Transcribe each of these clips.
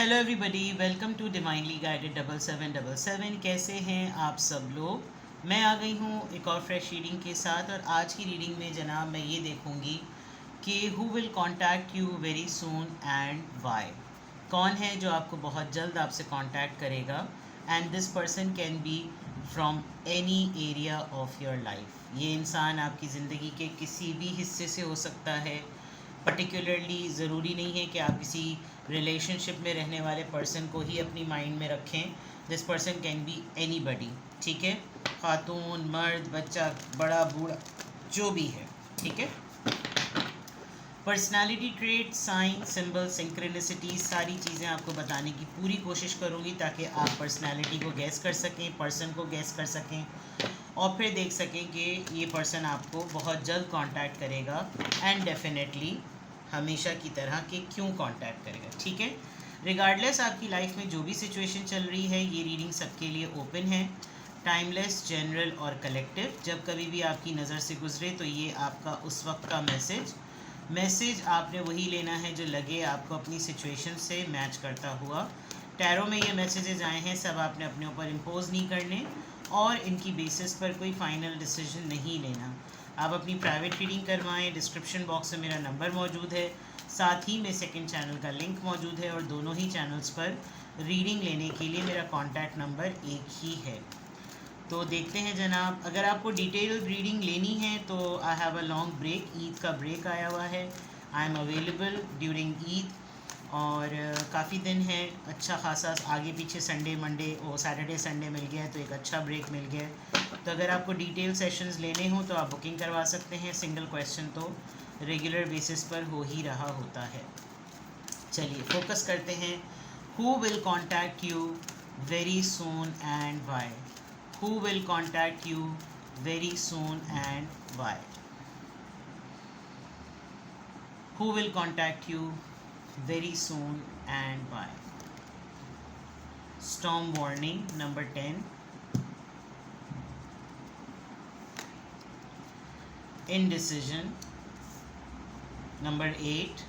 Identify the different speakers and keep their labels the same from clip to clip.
Speaker 1: Hello everybody, welcome to divinely guided 7777। कैसे हैं आप सब लोग। मैं आ गई हूँ एक और फ्रेश रीडिंग के साथ। और आज की रीडिंग में जनाब मैं ये देखूँगी कि who will contact you very soon and why. कौन है जो आपको बहुत जल्द आपसे कॉन्टैक्ट करेगा। And this person can be from any area of your life. ये इंसान आपकी ज़िंदगी के किसी भी हिस्से से हो सकता है। पर्टिकुलरली ज़रूरी नहीं है कि आप किसी रिलेशनशिप में रहने वाले पर्सन को ही अपनी माइंड में रखें। This person can be any बडी। ठीक है, खातून, मर्द, बच्चा, बड़ा, बूढ़ा, जो भी है। ठीक है। Personality trait, sign, symbol, synchronicity, सारी चीज़ें आपको बताने की पूरी कोशिश करूँगी ताकि आप पर्सनालिटी को गैस कर सकें, पर्सन को गैस कर सकें और फिर देख सकें कि ये पर्सन आपको बहुत जल्द कांटेक्ट करेगा एंड डेफिनेटली हमेशा की तरह कि क्यों कांटेक्ट करेगा। ठीक है। रिगार्डलेस आपकी लाइफ में जो भी सिचुएशन चल रही है, ये रीडिंग सबके लिए ओपन है। टाइमलेस, जनरल और कलेक्टिव। जब कभी भी आपकी नज़र से गुजरे तो ये आपका उस वक्त का मैसेज आपने वही लेना है जो लगे आपको अपनी सिचुएशन से मैच करता हुआ। टैरो में ये मैसेजेस आए हैं, सब आपने अपने ऊपर इम्पोज नहीं करने और इनकी बेसिस पर कोई फाइनल डिसीजन नहीं लेना। आप अपनी प्राइवेट रीडिंग करवाएं। डिस्क्रिप्शन बॉक्स में मेरा नंबर मौजूद है, साथ ही में सेकंड चैनल का लिंक मौजूद है और दोनों ही चैनल्स पर रीडिंग लेने के लिए मेरा कॉन्टैक्ट नंबर एक ही है। तो देखते हैं जनाब, अगर आपको डिटेल रीडिंग लेनी है तो I have a long break, Eid का ब्रेक आया हुआ है। I am available during Eid और काफ़ी दिन है, अच्छा खासा आगे पीछे संडे मंडे और सैटरडे संडे मिल गया है तो एक अच्छा ब्रेक मिल गया है। तो अगर आपको डिटेल सेशंस लेने हो तो आप बुकिंग करवा सकते हैं। सिंगल क्वेश्चन तो रेगुलर बेसिस पर हो ही रहा होता है। चलिए फोकस करते हैं। Who will contact you very soon and why. Who will contact you very soon and why. Who will contact you very soon and why. Storm warning number 10. Indecision number 8.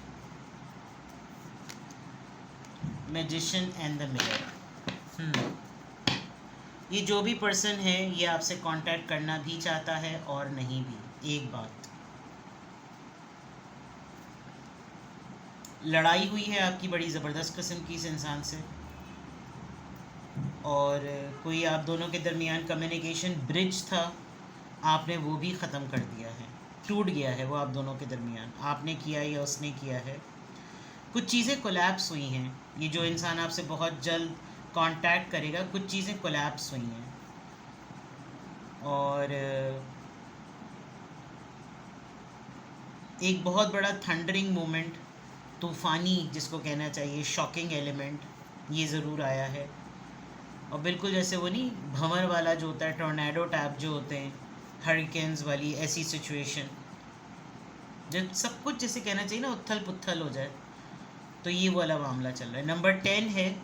Speaker 1: Magician and the mirror. ये जो भी person है ये आपसे contact करना भी चाहता है और नहीं भी। एक बात, लड़ाई हुई है आपकी बड़ी ज़बरदस्त किस्म की इस इंसान से और कोई आप दोनों के दरमियान कम्युनिकेशन ब्रिज था, आपने वो भी ख़त्म कर दिया है, टूट गया है वो आप दोनों के दरमियान। आपने किया या उसने किया है। कुछ चीज़ें कोलैप्स हुई हैं। ये जो इंसान आपसे बहुत जल्द कांटेक्ट करेगा, कुछ चीज़ें कोलैप्स हुई हैं और एक बहुत बड़ा थंडरिंग मोमेंट, तूफ़ानी जिसको कहना चाहिए, शॉकिंग एलिमेंट ये ज़रूर आया है। और बिल्कुल जैसे वो नहीं भंवर वाला जो होता है, टॉर्नेडो टाइप जो होते हैं, हरिकेन्स वाली ऐसी सिचुएशन, जब सब कुछ जैसे कहना चाहिए ना उथल पुथल हो जाए, तो ये वाला मामला चल रहा है। नंबर 10 है।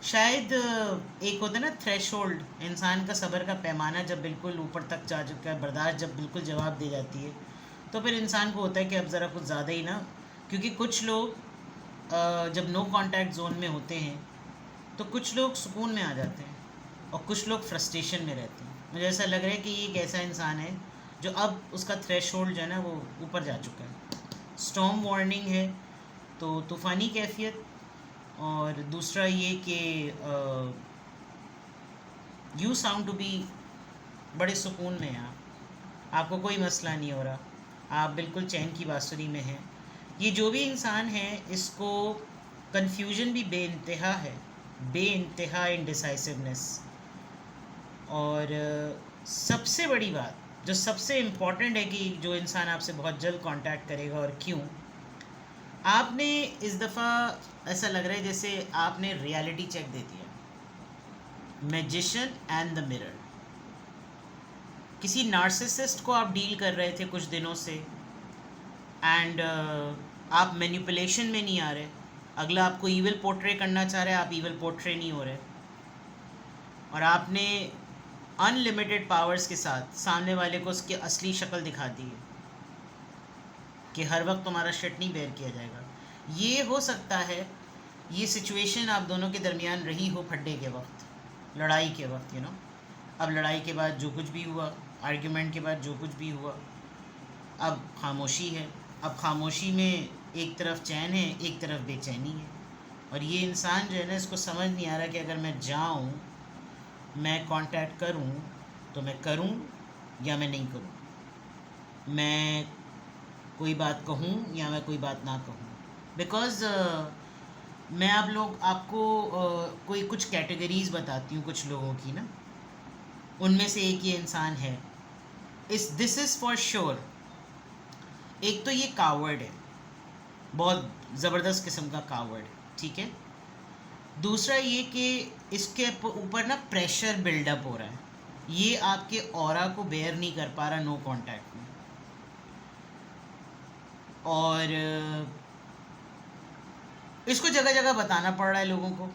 Speaker 1: शायद एक होता है ना थ्रेशोल्ड, इंसान का सब्र का पैमाना जब बिल्कुल ऊपर तक जा चुका है, बर्दाश्त जब बिल्कुल जवाब दे जाती है, तो फिर इंसान को होता है कि अब ज़रा कुछ ज़्यादा ही ना। क्योंकि कुछ लोग जब नो कांटेक्ट जोन में होते हैं तो कुछ लोग सुकून में आ जाते हैं और कुछ लोग फ्रस्ट्रेशन में रहते हैं। मुझे ऐसा लग रहा है कि ये एक ऐसा इंसान है जो अब उसका थ्रेशोल्ड जो है ना वो ऊपर जा चुका है। स्टॉर्म वार्निंग है तो तूफ़ानी कैफियत, और दूसरा ये कि यू साउंड टू बी बड़े सुकून में हैं आपको कोई मसला नहीं हो रहा, आप बिल्कुल चैन की बांसुरी में हैं। ये जो भी इंसान है इसको कन्फ्यूजन भी बेइंतहा है, बेइंतहा इंडिसाइसिवनेस। और सबसे बड़ी बात जो सबसे इम्पॉर्टेंट है कि जो इंसान आपसे बहुत जल्द कांटेक्ट करेगा और क्यों, आपने इस दफ़ा ऐसा लग रहा है जैसे आपने रियलिटी चेक दे दिया। Magician and the mirror. किसी नार्सिसिस्ट को आप डील कर रहे थे कुछ दिनों से एंड आप मैनिपुलेशन में नहीं आ रहे। अगला आपको ईविल पोर्ट्रे करना चाह रहा है, आप ईविल पोर्ट्रे नहीं हो रहे और आपने अनलिमिटेड पावर्स के साथ सामने वाले को उसकी असली शक्ल दिखा दी है कि हर वक्त तुम्हारा शिट नहीं बेयर किया जाएगा। ये हो सकता है ये सिचुएशन आप दोनों के दरमियान रही हो फड्डे के वक्त, लड़ाई के वक्त, अब लड़ाई के बाद जो कुछ भी हुआ, आर्ग्यूमेंट के बाद जो कुछ भी हुआ, अब खामोशी है। अब खामोशी में एक तरफ चैन है, एक तरफ बेचैनी है। और ये इंसान जो है ना, इसको समझ नहीं आ रहा कि अगर मैं जाऊँ, मैं कांटेक्ट करूँ, तो मैं करूँ या मैं नहीं करूँ, मैं कोई बात कहूँ या मैं कोई बात ना कहूँ। बिकॉज़ मैं आपको कोई कुछ कैटेगरीज बताती हूँ कुछ लोगों की ना, उनमें से एक ये इंसान है। This is for sure. एक तो ये कावर्ड है, बहुत ज़बरदस्त किस्म का कावर्ड, ठीक है। दूसरा ये कि इसके ऊपर ना प्रेशर बिल्डअप हो रहा है, ये आपके ऑरा को बेयर नहीं कर पा रहा नो कांटेक्ट में। और इसको जगह जगह बताना पड़ रहा है लोगों को,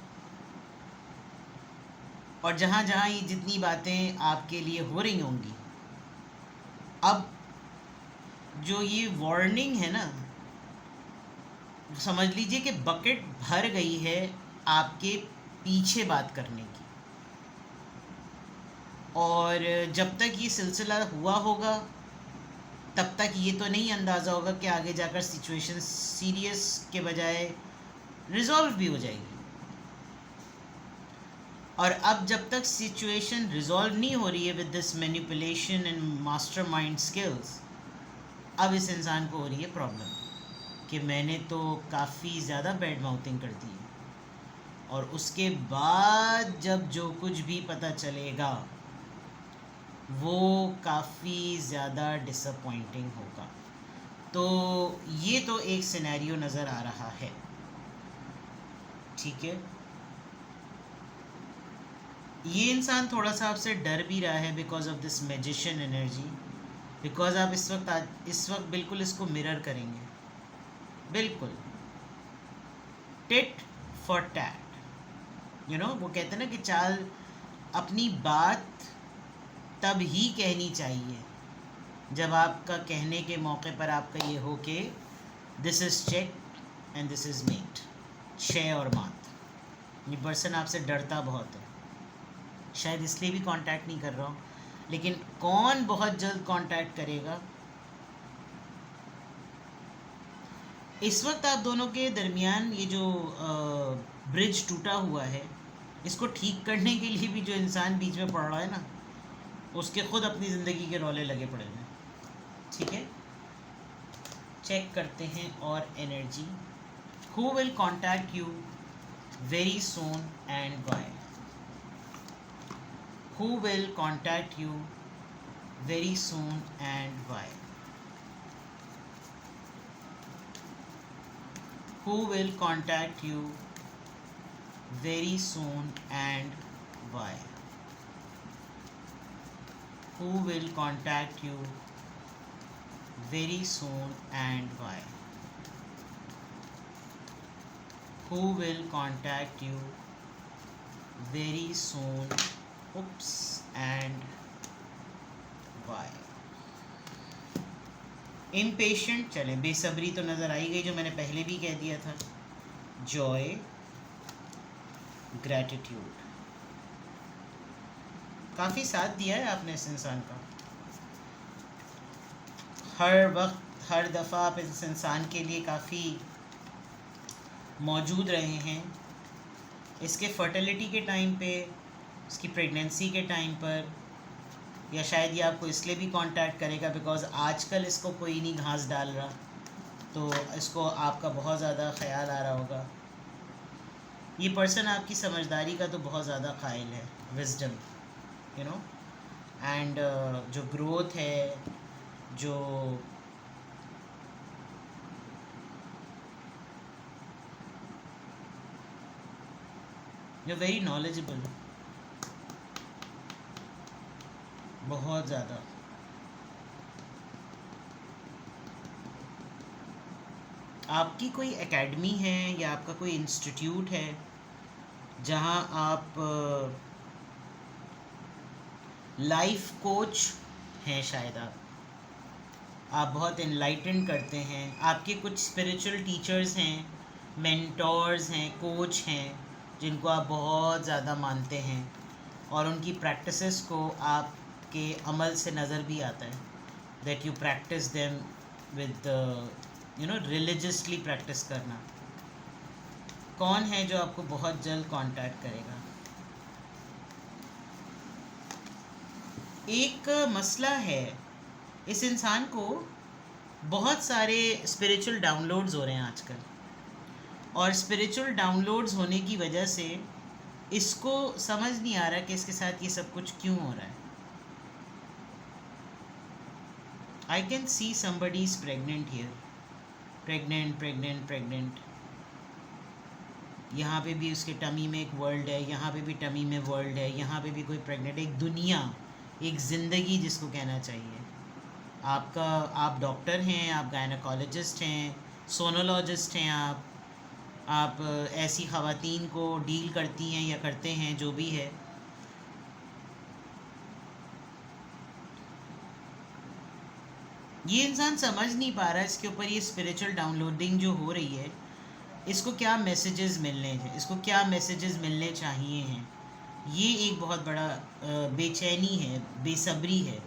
Speaker 1: और जहाँ जहाँ ये जितनी बातें आपके लिए हो रही होंगी, अब जो ये वार्निंग है ना, समझ लीजिए कि बकेट भर गई है आपके पीछे बात करने की। और जब तक ये सिलसिला हुआ होगा, तब तक ये तो नहीं अंदाज़ा होगा कि आगे जाकर सिचुएशन सीरियस के बजाय रिजॉल्व भी हो जाएगी। और अब जब तक सिचुएशन रिजॉल्व नहीं हो रही है with this manipulation and mastermind skills, अब इस इंसान को हो रही है प्रॉब्लम कि मैंने तो काफ़ी ज़्यादा बैड माउथिंग कर दी है, और उसके बाद जब जो कुछ भी पता चलेगा वो काफ़ी ज़्यादा डिसअपॉइंटिंग होगा। तो ये तो एक सिनेरियो नज़र आ रहा है, ठीक है। ये इंसान थोड़ा सा आपसे डर भी रहा है because of this magician energy, because आप इस वक्त बिल्कुल इसको मिरर करेंगे, बिल्कुल टिट फॉर टैट। वो कहते हैं ना कि चाल अपनी बात तब ही कहनी चाहिए जब आपका कहने के मौके पर आपका ये हो कि this is check and this is mate, शे और मात। ये पर्सन आपसे डरता बहुत है, शायद इसलिए भी कांटेक्ट नहीं कर रहा हूँ, लेकिन कौन बहुत जल्द कांटेक्ट करेगा। इस वक्त आप दोनों के दरमियान ये जो ब्रिज टूटा हुआ है, इसको ठीक करने के लिए भी जो इंसान बीच में पड़ रहा है ना, उसके खुद अपनी ज़िंदगी के रौले लगे पड़े हैं, ठीक है। चेक करते हैं और energy, who will contact you very soon and why. Who will contact you very soon and why? Who will contact you very soon and why? Who will contact you very soon and why? Who will contact you very soon and why? Impatient, चलें, बेसब्री तो नज़र आई गई जो मैंने पहले भी कह दिया था। जॉय, ग्रैटिट्यूड, काफ़ी साथ दिया है आपने इस इंसान का। हर वक्त हर दफ़ा आप इस इंसान के लिए काफ़ी मौजूद रहे हैं। इसके फर्टिलिटी के टाइम पे, इसकी प्रेगनेंसी के टाइम पर, या शायद ये आपको इसलिए भी कांटेक्ट करेगा बिकॉज़ आजकल इसको कोई नहीं घास डाल रहा, तो इसको आपका बहुत ज़्यादा ख्याल आ रहा होगा। ये पर्सन आपकी समझदारी का तो बहुत ज़्यादा कायल है, विजडम, एंड जो ग्रोथ है, जो वेरी नॉलेजेबल, बहुत ज़्यादा। आपकी कोई एकेडमी है या आपका कोई इंस्टीट्यूट है जहाँ आप लाइफ कोच हैं, शायद आप बहुत इनलाइटन करते हैं, आपके कुछ स्पिरिचुअल टीचर्स हैं मेंटोर्स हैं, कोच हैं जिनको आप बहुत ज़्यादा मानते हैं और उनकी प्रैक्टिसेस को आपके अमल से नज़र भी आता है, that you practice them with religiously practice करना। कौन है जो आपको बहुत जल्द कांटेक्ट करेगा? एक मसला है, इस इंसान को बहुत सारे स्पिरिचुअल डाउनलोड्स हो रहे हैं आजकल, और स्पिरिचुअल डाउनलोड्स होने की वजह से इसको समझ नहीं आ रहा कि इसके साथ ये सब कुछ क्यों हो रहा है। I can see somebody is pregnant here, pregnant pregnant pregnant. यहाँ पे भी उसके टमी में एक वर्ल्ड है, यहाँ पे भी टमी में वर्ल्ड है, यहाँ पे भी कोई प्रेग्नेंट, एक दुनिया, एक ज़िंदगी जिसको कहना चाहिए। आप डॉक्टर हैं, आप गायनोकोलॉजिस्ट हैं, सोनोलॉजिस्ट हैं, आप ऐसी ख़वातीन को डील करती हैं या करते हैं, जो भी है। ये इंसान समझ नहीं पा रहा इसके ऊपर ये स्पिरिचुअल डाउनलोडिंग जो हो रही है, इसको क्या मैसेजेस मिलने हैं, इसको क्या मैसेजेस मिलने चाहिए हैं। ये एक बहुत बड़ा बेचैनी है, बेसब्री है,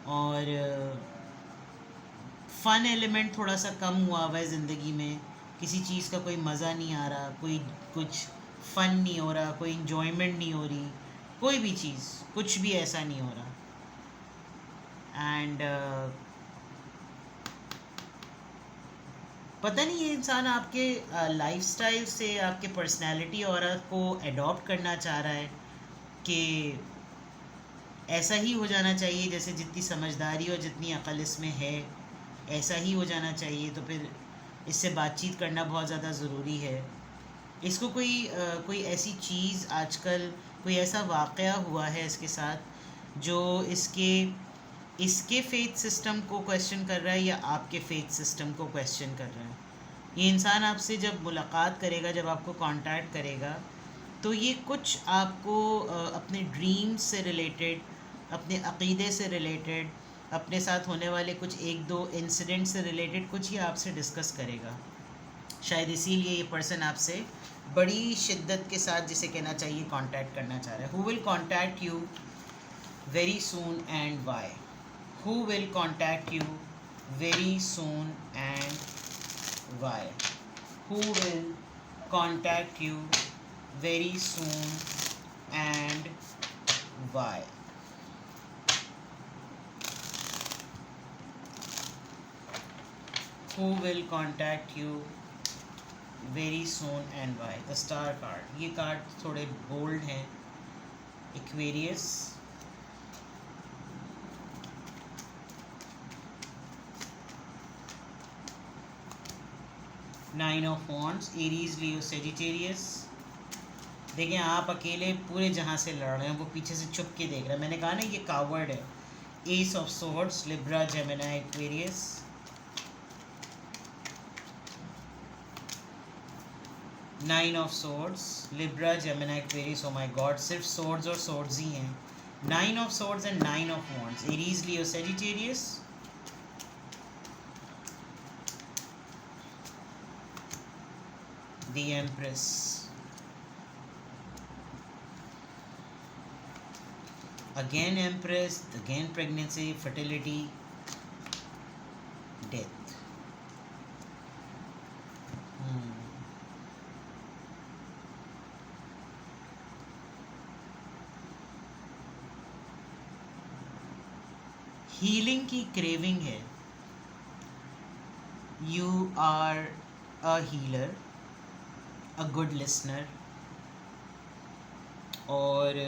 Speaker 1: और फ़न एलिमेंट थोड़ा सा कम हुआ हुआ है ज़िंदगी में। किसी चीज़ का कोई मज़ा नहीं आ रहा, कोई कुछ फ़न नहीं हो रहा, कोई इन्जॉयमेंट नहीं हो रही, कोई भी चीज़, कुछ भी ऐसा नहीं हो रहा। एंड पता नहीं ये इंसान आपके लाइफस्टाइल से, आपके पर्सनैलिटी और को एडॉप्ट करना चाह रहा है कि ऐसा ही हो जाना चाहिए, जैसे जितनी समझदारी और जितनी अक्ल इसमें है ऐसा ही हो जाना चाहिए, तो फिर इससे बातचीत करना बहुत ज़्यादा ज़रूरी है। इसको कोई ऐसी चीज़ आजकल, कोई ऐसा वाक़या हुआ है इसके साथ जो इसके फेथ सिस्टम को क्वेश्चन कर रहा है या आपके फेथ सिस्टम को क्वेश्चन कर रहा है। ये इंसान आपसे जब मुलाकात करेगा, जब आपको कांटेक्ट करेगा, तो ये कुछ आपको अपने ड्रीम्स से रिलेटेड, अपने अक़ीदे से रिलेटेड, अपने साथ होने वाले कुछ एक दो इंसिडेंट से रिलेटेड कुछ ही आपसे डिस्कस करेगा। शायद इसीलिए ये पर्सन आपसे बड़ी शिद्दत के साथ, जिसे कहना चाहिए, कांटेक्ट करना चाह रहा है। Who will contact you very soon and why? Who will contact you very soon and why? Who will contact you very soon and why? Who will contact you very soon and why? The star card. ये card थोड़े bold हैं। Aquarius, nine of wands, Aries, Leo, Sagittarius. देखें, आप अकेले पूरे जहां से लड़ रहे हैं, वो पीछे से छुप के देख रहा है। मैंने कहा ना, ये कावर्ड है। S of swords, Libra, Gemini, Aquarius. Nine of swords, Libra, Gemini, Aquarius. Oh my God, सिर्फ सोर्ड्स और सोर्ड्स ही हैं। Nine of swords and nine of wands, Aries, Leo, Sagittarius. The Empress. Again Empress, again pregnancy, fertility, death. Healing की craving है। You are a healer, a good listener, और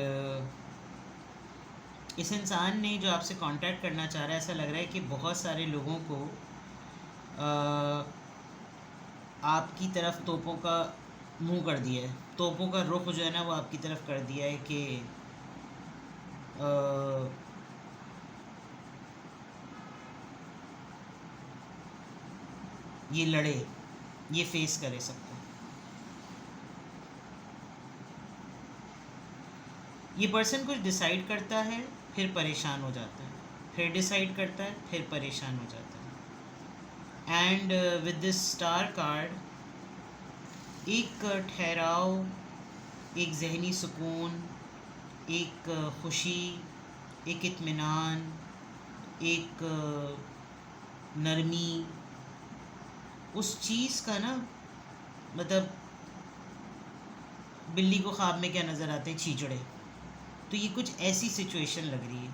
Speaker 1: इस इंसान ने जो आपसे कांटेक्ट करना चाह रहा है, ऐसा लग रहा है कि बहुत सारे लोगों को आपकी तरफ तोपों का मुंह कर दिया है, तोपों का रुख जो है ना वो आपकी तरफ कर दिया है कि ये लड़े, ये फेस करे सबको। ये पर्सन कुछ डिसाइड करता है, फिर परेशान हो जाता है, फिर डिसाइड करता है, फिर परेशान हो जाता है। And with this star card, एक ठहराव, एक जहनी सुकून, एक खुशी, एक इत्मीनान, एक नरमी, उस चीज़ का ना, मतलब बिल्ली को ख्वाब में क्या नज़र आते हैं? छींचड़े। तो ये कुछ ऐसी सिचुएशन लग रही है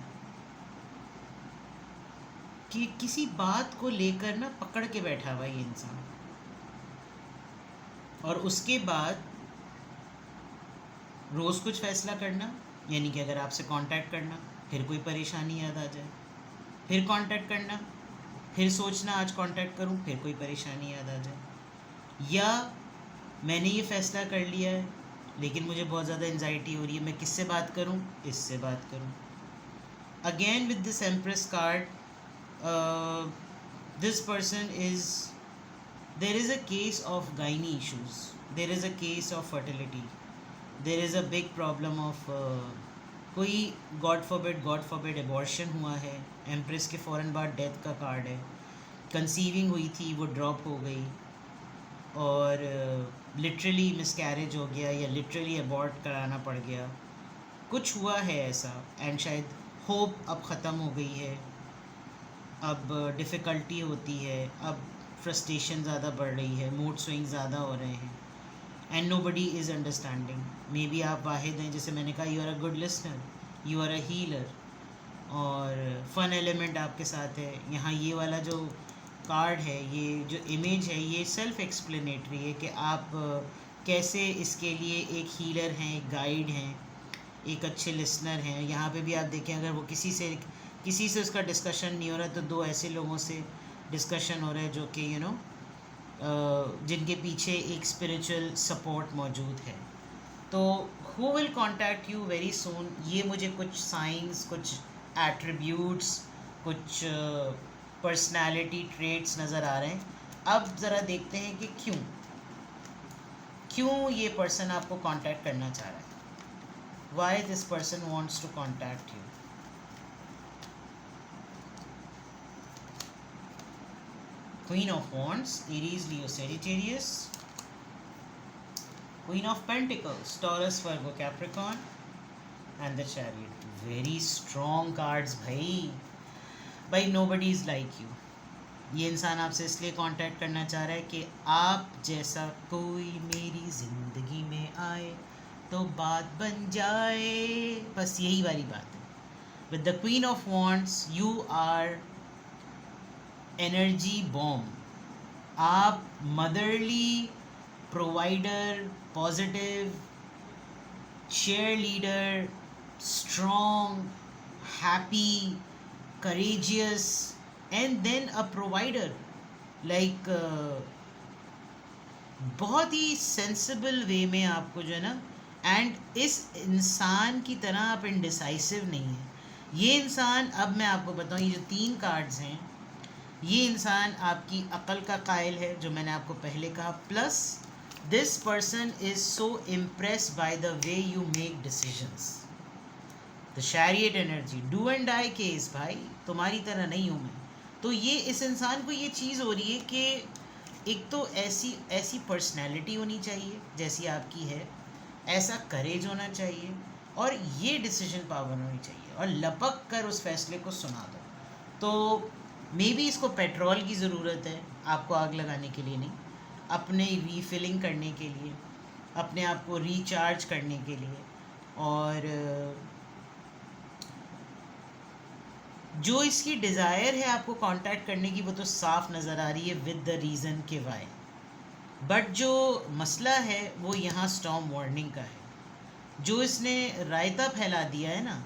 Speaker 1: कि किसी बात को लेकर ना पकड़ के बैठा हुआ ये इंसान, और उसके बाद रोज़ कुछ फ़ैसला करना, यानी कि अगर आपसे कांटेक्ट करना, फिर कोई परेशानी याद आ जाए, फिर कांटेक्ट करना, फिर सोचना आज कांटेक्ट करूं, फिर कोई परेशानी याद आ जाए, या मैंने ये फ़ैसला कर लिया है लेकिन मुझे बहुत ज़्यादा एंजाइटी हो रही है, मैं किससे बात करूं? इससे बात करूं। Again with this empress card, this person is, there is a case of gynae issues, there is a case of fertility, there is a big problem of कोई गॉड फॉरबिड एबॉर्शन हुआ है, एम्प्रेस के फ़ौरन बाद death का card है, conceiving हुई थी वो ड्रॉप हो गई, और लिटरली मिसकैरेज हो गया या लिटरली अबॉर्ट कराना पड़ गया, कुछ हुआ है ऐसा, एंड शायद होप अब ख़त्म हो गई है, अब डिफ़िकल्टी होती है, अब फ्रस्ट्रेशन ज़्यादा बढ़ रही है, मूड स्विंग ज़्यादा हो रहे हैं, and nobody is understanding. Maybe आप वाहिद हैं, जैसे मैंने कहा, you are a good listener, you are a healer, और फन एलिमेंट आपके साथ है। यहाँ ये वाला जो कार्ड है, ये जो इमेज है, ये सेल्फ एक्सप्लेनेटरी है कि आप कैसे इसके लिए एक हीलर हैं, एक गाइड हैं, एक अच्छे लिसनर हैं। यहाँ पे भी आप देखें, अगर वो किसी से उसका डिस्कशन नहीं हो रहा, तो दो ऐसे लोगों से डिस्कशन हो रहा है जो कि जिनके पीछे एक स्पिरिचुअल सपोर्ट मौजूद है। तो who will contact you very सून, ये मुझे कुछ साइंस, कुछ एट्रीब्यूट्स, कुछ पर्सनालिटी ट्रेट्स नज़र आ रहे हैं। अब ज़रा देखते हैं कि क्यों ये पर्सन आपको कांटेक्ट करना चाह रहा है। Why this person wants to contact you. Queen of Wands, Aries, Leo, Sagittarius. Queen of Pentacles, Taurus, Virgo, Capricorn. And the Chariot. Very strong cards भाई nobody is like you. ये इंसान आपसे इसलिए कांटेक्ट करना चाह रहा है कि आप जैसा कोई मेरी ज़िंदगी में आए तो बात बन जाए, बस यही वाली बात है। With the Queen of Wands, you are energy bomb. आप motherly, provider, positive, share leader, strong, happy, courageous, and then a provider, like बहुत ही सेंसिबल वे में आपको जो है ना, एंड इस इंसान की तरह आप इनडिसाइसिव नहीं हैं। ये इंसान, अब मैं आपको बताऊँ, ये जो 3 कार्ड्स हैं, ये इंसान आपकी अक़ल का कायल है, जो मैंने आपको पहले कहा, plus this person is so impressed by the way you make decisions. The chariot energy, do and die case, भाई तुम्हारी तरह नहीं हूँ मैं। तो ये इस इंसान को ये चीज़ हो रही है कि एक तो ऐसी पर्सनैलिटी होनी चाहिए जैसी आपकी है, ऐसा करेज होना चाहिए, और ये डिसीजन पावर होनी चाहिए, और लपक कर उस फैसले को सुना दो। तो मे बी इसको पेट्रोल की ज़रूरत है, आपको आग लगाने के लिए नहीं, अपने रीफिलिंग करने के लिए, अपने आप को रिचार्ज करने के लिए। और जो इसकी डिज़ायर है आपको कांटेक्ट करने की, वो तो साफ नज़र आ रही है विद द रीज़न के वाई। बट जो मसला है वो यहाँ स्टॉर्म वार्निंग का है। जो इसने रायता फैला दिया है ना,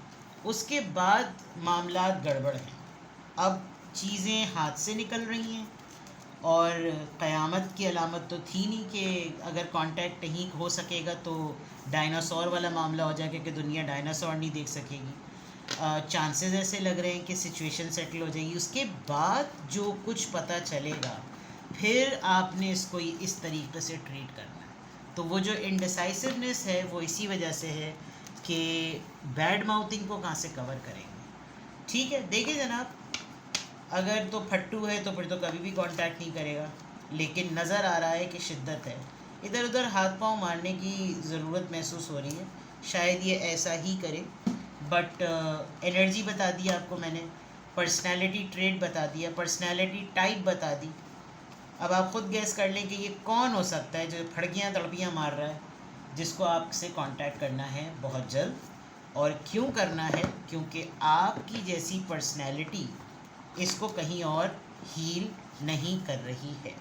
Speaker 1: उसके बाद मामला गड़बड़ हैं। अब चीज़ें हाथ से निकल रही हैं, और क़यामत की अलामत तो थी नहीं कि अगर कांटेक्ट नहीं हो सकेगा तो डायनासोर वाला मामला हो जाएगा कि दुनिया डायनासोर नहीं देख सकेगी। चांसेस ऐसे लग रहे हैं कि सिचुएशन सेटल हो जाएगी। उसके बाद जो कुछ पता चलेगा, फिर आपने इसको इस तरीके से ट्रीट करना है। तो वो जो इनडिसाइसिवनेस है वो इसी वजह से है कि बैड माउथिंग को कहाँ से कवर करेंगे। ठीक है, देखिए जनाब, अगर तो फट्टू है तो फिर तो कभी भी कांटेक्ट नहीं करेगा, लेकिन नज़र आ रहा है कि शिद्दत है। इधर उधर हाथ पांव मारने की ज़रूरत महसूस हो रही है, शायद ये ऐसा ही करे, बट एनर्जी बता दी आपको मैंने, पर्सनैलिटी ट्रेट बता दिया, पर्सनैलिटी टाइप बता दी। अब आप खुद गैस कर लें कि ये कौन हो सकता है जो फड़कियाँ तड़पियाँ मार रहा है, जिसको आपसे कांटेक्ट करना है बहुत जल्द। और क्यों करना है? क्योंकि आपकी जैसी पर्सनैलिटी इसको कहीं और हील नहीं कर रही है।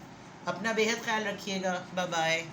Speaker 1: अपना बेहद ख्याल रखिएगा। Bye bye.